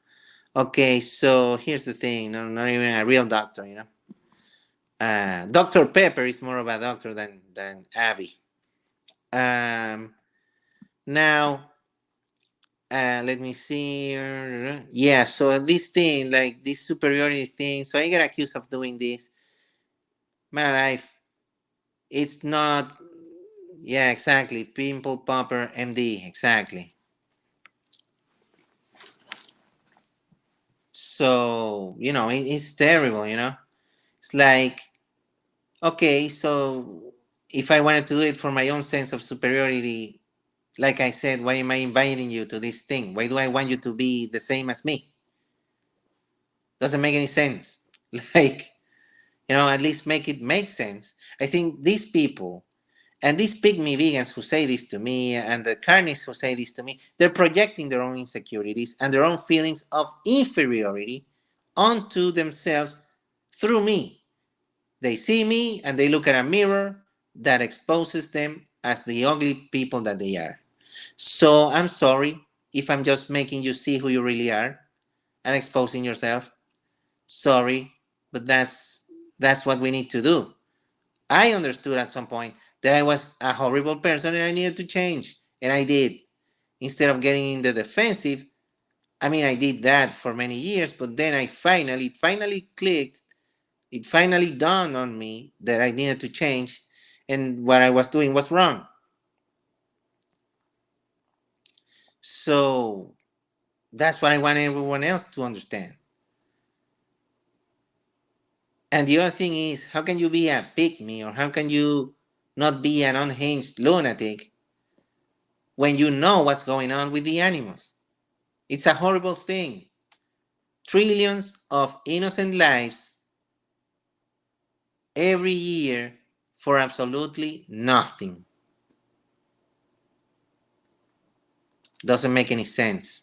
okay, so here's the thing. No, not even a real doctor. Dr. Pepper is more of a doctor than Abby. Um, now, let me see. Yeah, so this thing, like this superiority thing, so I get accused of doing this. My life, it's not. Yeah, exactly. Pimple Popper MD, exactly. So, it's terrible. It's like, okay, so if I wanted to do it for my own sense of superiority, like I said, why am I inviting you to this thing? Why do I want you to be the same as me? Doesn't make any sense. Like, at least make it make sense. I think these people and these pygmy vegans who say this to me and the carnists who say this to me, they're projecting their own insecurities and their own feelings of inferiority onto themselves through me. They see me and they look at a mirror that exposes them as the ugly people that they are. So I'm sorry if I'm just making you see who you really are and exposing yourself. Sorry, but that's what we need to do. I understood at some point that I was a horrible person and I needed to change, and I did. Instead of getting in the defensive, I mean, I did that for many years, but then it finally clicked. It finally dawned on me that I needed to change, and what I was doing was wrong. So that's what I want everyone else to understand. And the other thing is, how can you be a pygmy or how can you not be an unhinged lunatic when you know what's going on with the animals? It's a horrible thing. Trillions of innocent lives every year for absolutely nothing. Doesn't make any sense.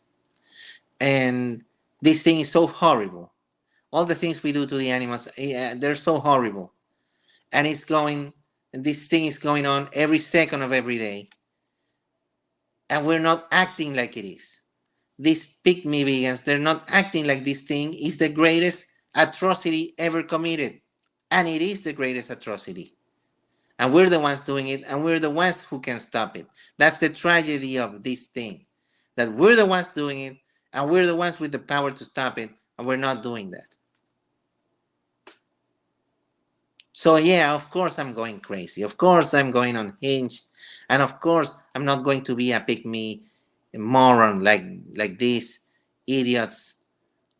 And this thing is so horrible. All the things we do to the animals, they're so horrible. And this thing is going on every second of every day. And we're not acting like it is. These pygmy vegans, they're not acting like this thing is the greatest atrocity ever committed. And it is the greatest atrocity. And we're the ones doing it, and we're the ones who can stop it. That's the tragedy of this thing, that we're the ones doing it, and we're the ones with the power to stop it, and we're not doing that. So yeah, of course I'm going crazy. Of course I'm going unhinged, and of course I'm not going to be a pygmy moron like these idiots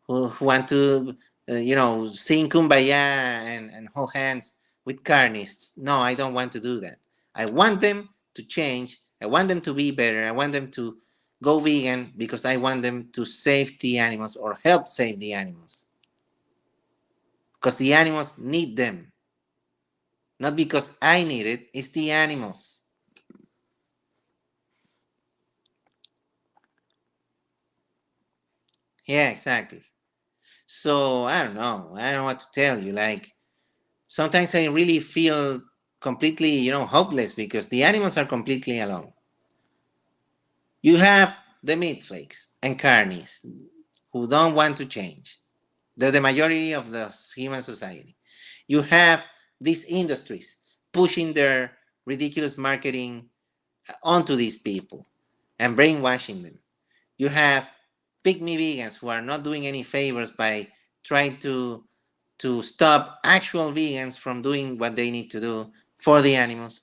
who want to, sing kumbaya and hold hands with carnists. No, I don't want to do that. I want them to change. I want them to be better. I want them to go vegan because I want them to save the animals or help save the animals. Because the animals need them. Not because I need it, it's the animals. Yeah, exactly. So I don't know. I don't know what to tell you. Like, sometimes I really feel completely, hopeless because the animals are completely alone. You have the meat flakes and carnies who don't want to change. They're the majority of the human society. You have these industries pushing their ridiculous marketing onto these people and brainwashing them. You have pygmy vegans who are not doing any favors by trying to stop actual vegans from doing what they need to do for the animals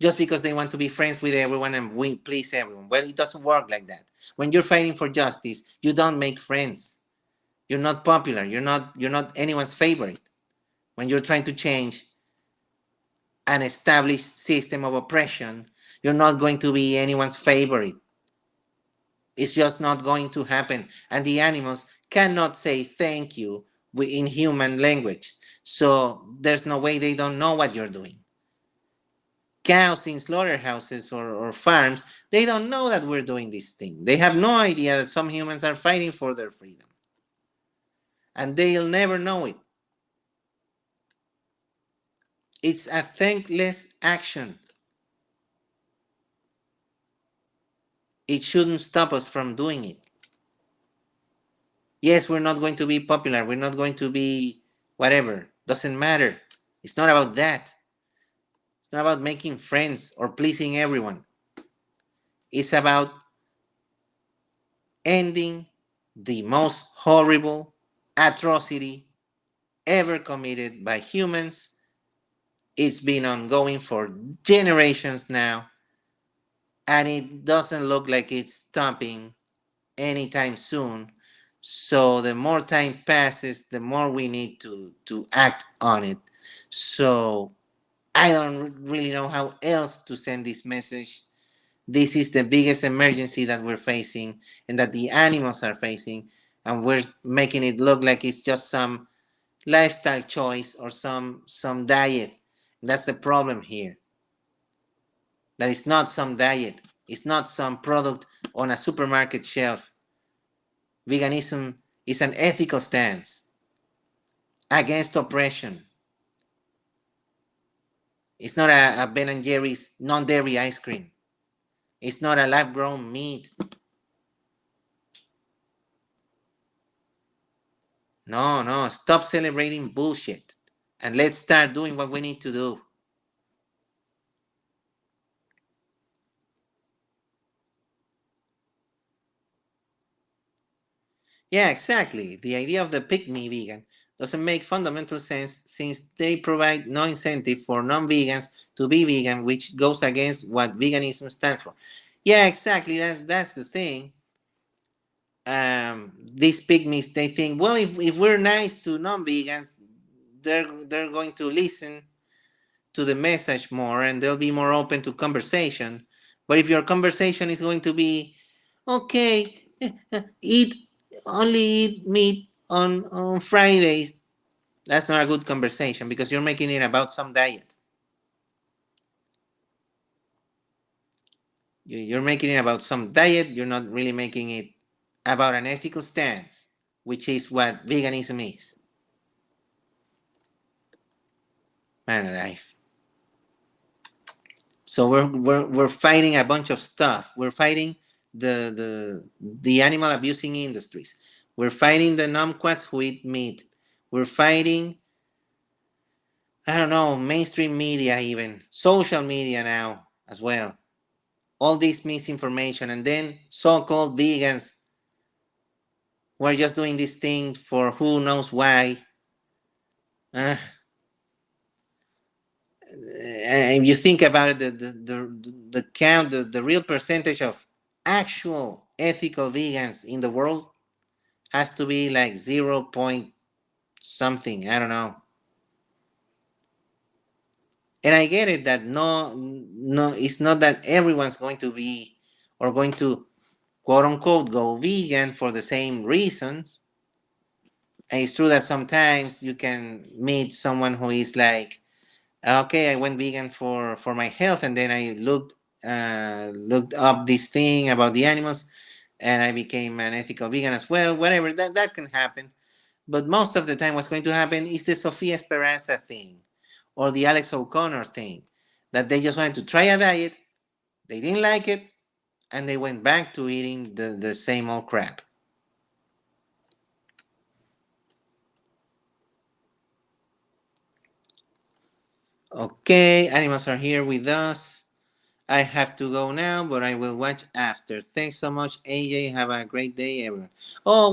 just because they want to be friends with everyone and we please everyone. Well, it doesn't work like that. When you're fighting for justice, you don't make friends. You're not popular. You're not anyone's favorite. When you're trying to change an established system of oppression, you're not going to be anyone's favorite. It's just not going to happen. And the animals cannot say thank you in human language. So there's no way they don't know what you're doing. Cows in slaughterhouses or farms, they don't know that we're doing this thing. They have no idea that some humans are fighting for their freedom. And they'll never know it. It's a thankless action. It shouldn't stop us from doing it. Yes, we're not going to be popular. We're not going to be whatever. Doesn't matter. It's not about that. It's not about making friends or pleasing everyone. It's about ending the most horrible atrocity ever committed by humans. It's been ongoing for generations now, and it doesn't look like it's stopping anytime soon. So the more time passes, the more we need to act on it. So I don't really know how else to send this message. This is the biggest emergency that we're facing and that the animals are facing, and we're making it look like it's just some lifestyle choice or some diet. That's the problem here. That it's not some diet. It's not some product on a supermarket shelf. Veganism is an ethical stance against oppression. It's not a Ben and Jerry's non-dairy ice cream. It's not a lab-grown meat. No, no, stop celebrating bullshit and let's start doing what we need to do. Yeah, exactly. The idea of the pick me vegan doesn't make fundamental sense since they provide no incentive for non vegans to be vegan, which goes against what veganism stands for. Yeah, exactly. That's the thing. These pygmies, they think, well, if we're nice to non vegans, they're going to listen to the message more and they'll be more open to conversation. But if your conversation is going to be, okay, eat only eat meat on Fridays, that's not a good conversation because you're making it about some diet. You're making it about some diet. You're not really making it about an ethical stance, which is what veganism is. Man alive. So we're fighting a bunch of stuff. We're fighting the animal abusing industries. We're fighting the numquats who eat meat. We're fighting I don't know, mainstream media, even social media now as well. All this misinformation, and then so-called vegans who are just doing this thing for who knows why. Uh, and you think about it, the count, the real percentage of actual ethical vegans in the world has to be like 0 point something. I don't know. And I get it that no, it's not that everyone's going to be or going to quote unquote go vegan for the same reasons. And it's true that sometimes you can meet someone who is like, okay, I went vegan for my health, and then I looked up this thing about the animals, and I became an ethical vegan as well. Whatever, that can happen. But most of the time, what's going to happen is the Sofia Esperanza thing or the Alex O'Connor thing, that they just wanted to try a diet, they didn't like it, and they went back to eating the same old crap. Okay, animals are here with us. I have to go now, but I will watch after. Thanks so much, AJ. Have a great day, everyone. Oh,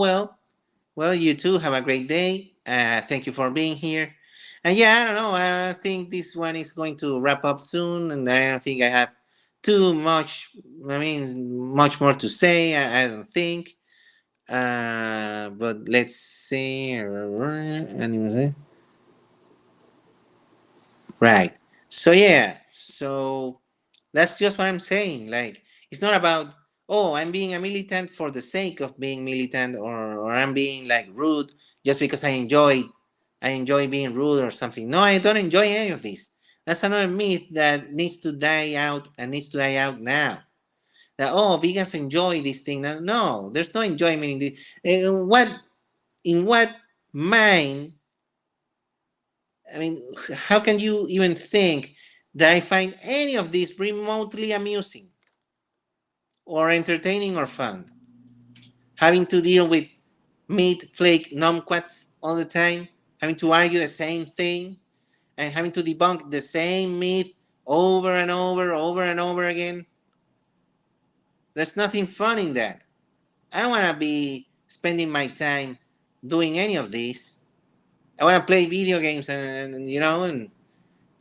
well, you too. Have a great day. Thank you for being here. And yeah, I don't know. I think this one is going to wrap up soon, and I don't think I have too much. I mean, much more to say. I don't think. But let's see. Right. So yeah. So that's just what I'm saying. Like, it's not about, oh, I'm being a militant for the sake of being militant, or I'm being like rude just because I enjoy being rude or something. No, I don't enjoy any of this. That's another myth that needs to die out, and needs to die out now. That, oh, vegans enjoy this thing. No, no, there's no enjoyment in this. In what mind, I mean, how can you even think that I find any of this remotely amusing or entertaining or fun? Having to deal with meat flake numquats all the time, having to argue the same thing, and having to debunk the same myth over and over and over again. There's nothing fun in that. I don't want to be spending my time doing any of this. I want to play video games and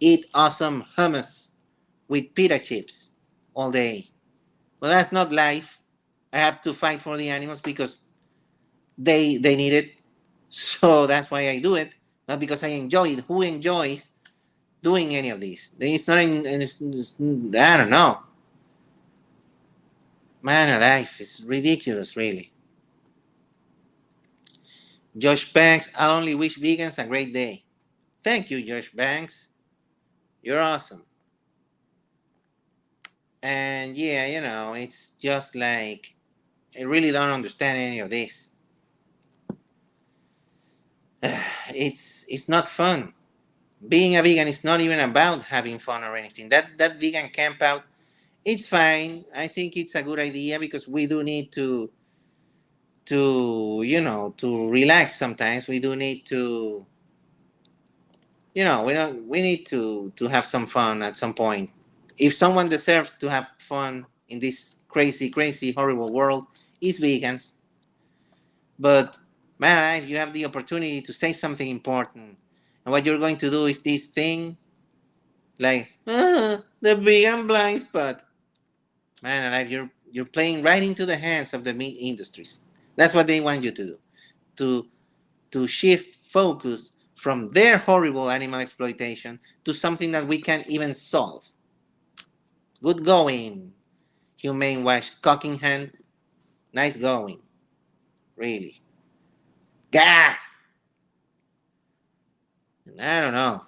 eat awesome hummus with pita chips all day. Well, that's not life. I have to fight for the animals because they need it. So that's why I do it, not because I enjoy it. Who enjoys doing any of these? It's not I don't know. Man alive, it's ridiculous, really. Josh Banks, I'll only wish vegans a great day. Thank you, Josh Banks. You're awesome. And yeah, it's just like I really don't understand any of this. It's not fun. Being a vegan is not even about having fun or anything. That vegan camp out, it's fine. I think it's a good idea because we do need to relax sometimes. We do need to we need to have some fun at some point. If someone deserves to have fun in this crazy horrible world, it's vegans. But man, you have the opportunity to say something important, and what you're going to do is this thing like the vegan blind spot. Man alive, you're playing right into the hands of the meat industries. That's what they want you to do. To to shift focus from their horrible animal exploitation to something that we can even solve. Good going, Humane Wash Cockingham. Nice going. Really. Gah! I don't know.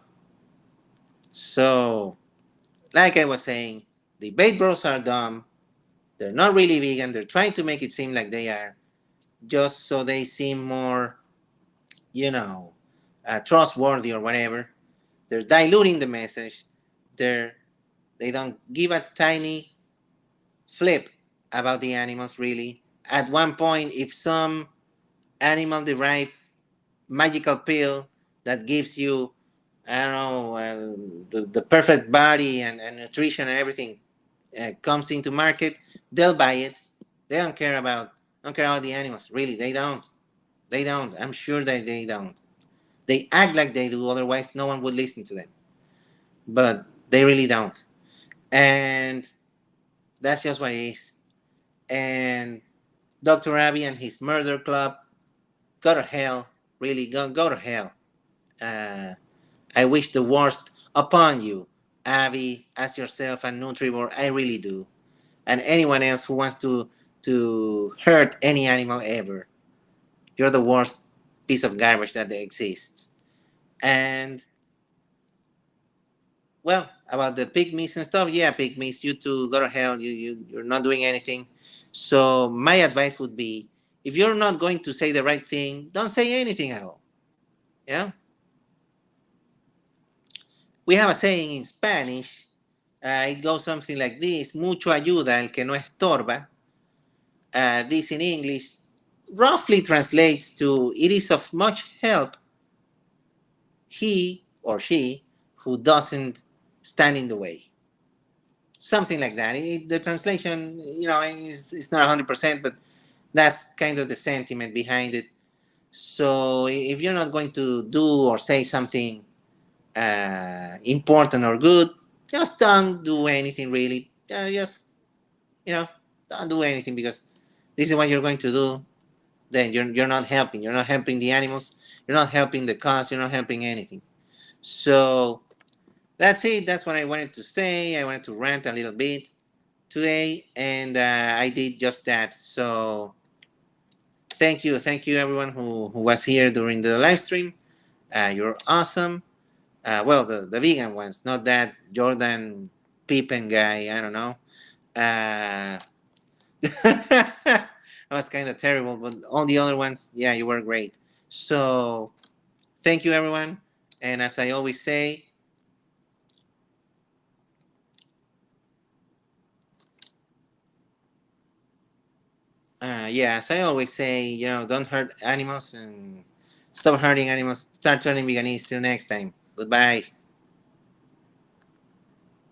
So, like I was saying, the bait bros are dumb. They're not really vegan. They're trying to make it seem like they are, just so they seem more, you know, trustworthy or whatever. They're diluting the message. They're they don't give a tiny flip about the animals really. At one point, if some animal derived magical pill that gives you I don't know, the perfect body and nutrition and everything comes into market, they'll buy it. They don't care about the animals. Really, they don't. They don't. I'm sure that they don't. They act like they do, otherwise no one would listen to them. But they really don't. And that's just what it is. And Dr. Abby and his murder club, go to hell. Really, go to hell. Uh, I wish the worst upon you, Abby, as yourself and Nutrivore. I really do. And anyone else who wants to hurt any animal ever. You're the worst piece of garbage that there exists. And well, about the pygmies and stuff, yeah, pygmies, you two go to hell. You're not doing anything. So my advice would be, if you're not going to say the right thing, don't say anything at all. You know, we have a saying in Spanish. It goes something like this: "Mucho ayuda el que no estorba." This in English roughly translates to, "It is of much help he or she who doesn't stand in the way." Something like that. The translation, is not 100%, but that's kind of the sentiment behind it. So if you're not going to do or say something important or good, just don't do anything really. Just, you know, don't do anything, because this is what you're going to do. Then you're not helping. You're not helping the animals. You're not helping the cause. You're not helping anything. So that's it. That's what I wanted to say. I wanted to rant a little bit today, and I did just that. So thank you everyone who was here during the live stream. You're awesome. Well, the vegan ones, not that Jordan Pippen guy. I don't know. Uh, that was kind of terrible, but all the other ones, yeah, you were great. So thank you everyone, and as I always say, yeah, as I always say, don't hurt animals and stop hurting animals. Start turning veganese. Till next time. Goodbye.